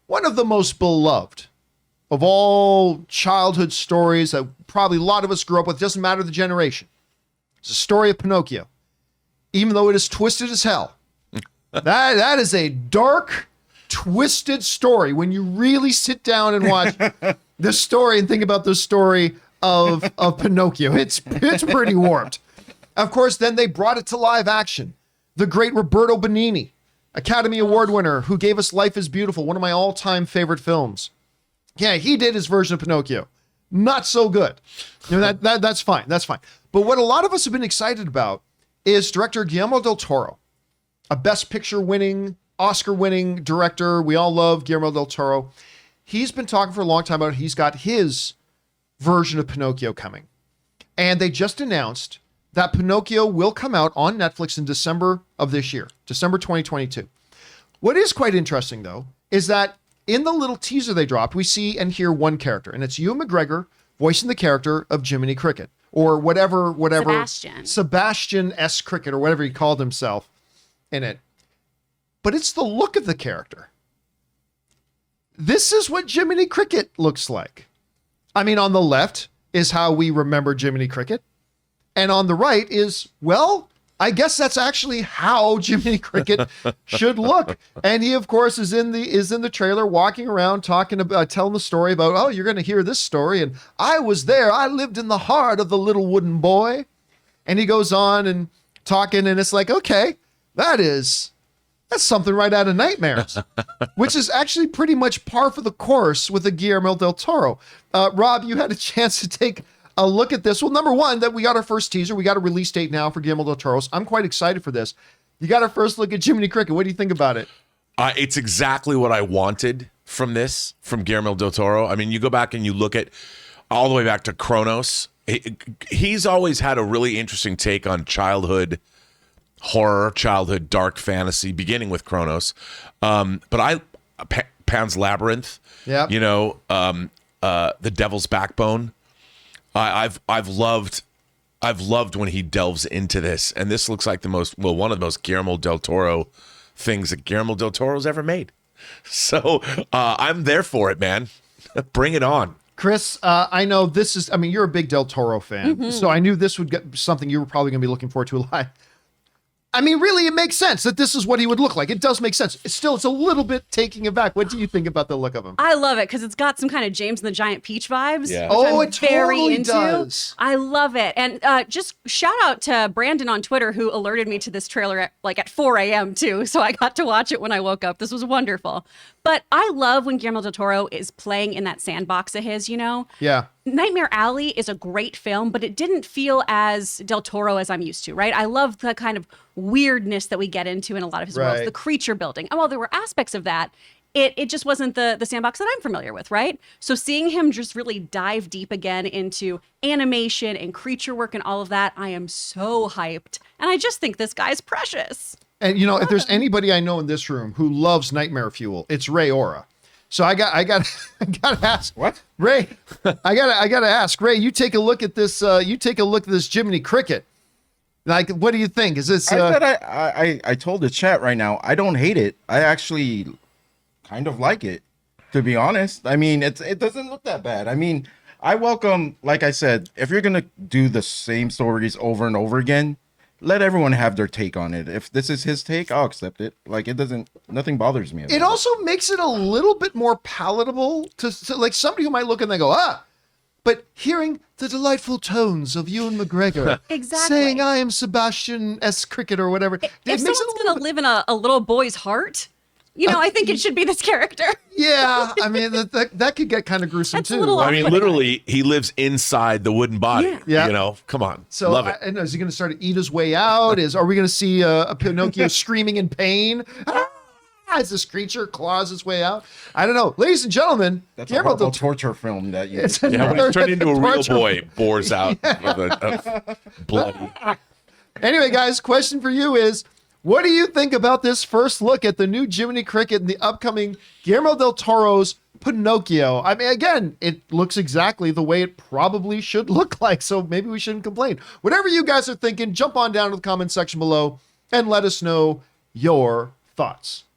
one of the most beloved of all childhood stories that probably a lot of us grew up with. Doesn't matter the generation. It's a story of Pinocchio. Even though it is twisted as hell. That is a dark, twisted story. When you really sit down and watch this story and think about the story of Pinocchio, it's pretty warped. Of course, then they brought it to live action. The great Roberto Benigni, Academy Award winner, who gave us Life is Beautiful, one of my all-time favorite films. Yeah, he did his version of Pinocchio. Not so good. That's fine. That's fine. But what a lot of us have been excited about is director Guillermo Del Toro, a Best Picture winning, Oscar winning director. We all love Guillermo Del Toro. He's been talking for a long time about he's got his version of Pinocchio coming. And they just announced that Pinocchio will come out on Netflix in December of this year, December 2022. What is quite interesting, though, is that in the little teaser they dropped, we see and hear one character, and it's Ewan McGregor voicing the character of Jiminy Cricket, or whatever Sebastian S. Cricket, or whatever he called himself in it. But it's the look of the character. This is what Jiminy Cricket looks like. I mean, on the left is how we remember Jiminy Cricket. And on the right is, well, I guess that's actually how Jiminy Cricket should look. And he, of course, is in the trailer walking around telling the story about, oh, you're going to hear this story. And I was there. I lived in the heart of the little wooden boy. And he goes on and talking, and it's like, okay, that's something right out of Nightmares, which is actually pretty much par for the course with the Guillermo Del Toro. Rob, you had a chance to take a look at this. Well, number one, that we got our first teaser. We got a release date now for Guillermo Del Toro. I'm quite excited for this. You got our first look at Jiminy Cricket. What do you think about it? It's exactly what I wanted from Guillermo Del Toro. I mean, you go back and you look at all the way back to Kronos. He's always had a really interesting take on childhood horror, childhood dark fantasy, beginning with Kronos. But Pan's Labyrinth, The Devil's Backbone. I've loved when he delves into this, and this looks like one of the most Guillermo Del Toro things that Guillermo Del Toro's ever made. So I'm there for it, man. Bring it on. Chris, I know you're a big Del Toro fan, so I knew this would get something you were probably going to be looking forward to a lot. I mean, really, it makes sense that this is what he would look like. It does make sense. It's a little bit taking it back. What do you think about the look of him? I love it because it's got some kind of James and the Giant Peach vibes. Yeah. Oh, it totally does. I love it. And just shout out to Brandon on Twitter, who alerted me to this trailer at 4 a.m. too. So I got to watch it when I woke up. This was wonderful. But I love when Guillermo del Toro is playing in that sandbox of his, Yeah. Nightmare Alley is a great film, but it didn't feel as Del Toro as I'm used to, right? I love the kind of weirdness that we get into in a lot of his worlds, the creature building. And while there were aspects of that, it just wasn't the sandbox that I'm familiar with, right? So seeing him just really dive deep again into animation and creature work and all of that, I am so hyped. And I just think this guy's precious. And if there's anybody I know in this room who loves Nightmare Fuel, it's Ray Ora. So I got to ask, what? Ray, I got to ask Ray, you take a look at this Jiminy Cricket. Like, what do you think? Is this I told the chat right now, I don't hate it. I actually kind of like it, to be honest. I mean, it doesn't look that bad. I mean, I welcome, like I said, if you're going to do the same stories over and over again, let everyone have their take on it. If this is his take, I'll accept it. Like, nothing bothers me about it. It also makes it a little bit more palatable to like somebody who might look and they go, but hearing the delightful tones of Ewan McGregor saying, I am Sebastian S. Cricket or whatever. If someone's going to live in a little boy's heart, I think it should be this character. Yeah, I mean, that could get kind of gruesome too. I mean, literally, he lives inside the wooden body. Yeah. Come on. So, love it. Is he going to start to eat his way out? Are we going to see a Pinocchio screaming in pain? As this creature claws its way out? I don't know. Ladies and gentlemen, that's a horrible torture film that you... when he's turned into a real boy, bores out blood. Anyway, guys, question for you is, what do you think about this first look at the new Jiminy Cricket and the upcoming Guillermo del Toro's Pinocchio? I mean, again, it looks exactly the way it probably should look like, so maybe we shouldn't complain. Whatever you guys are thinking, jump on down to the comment section below and let us know your thoughts.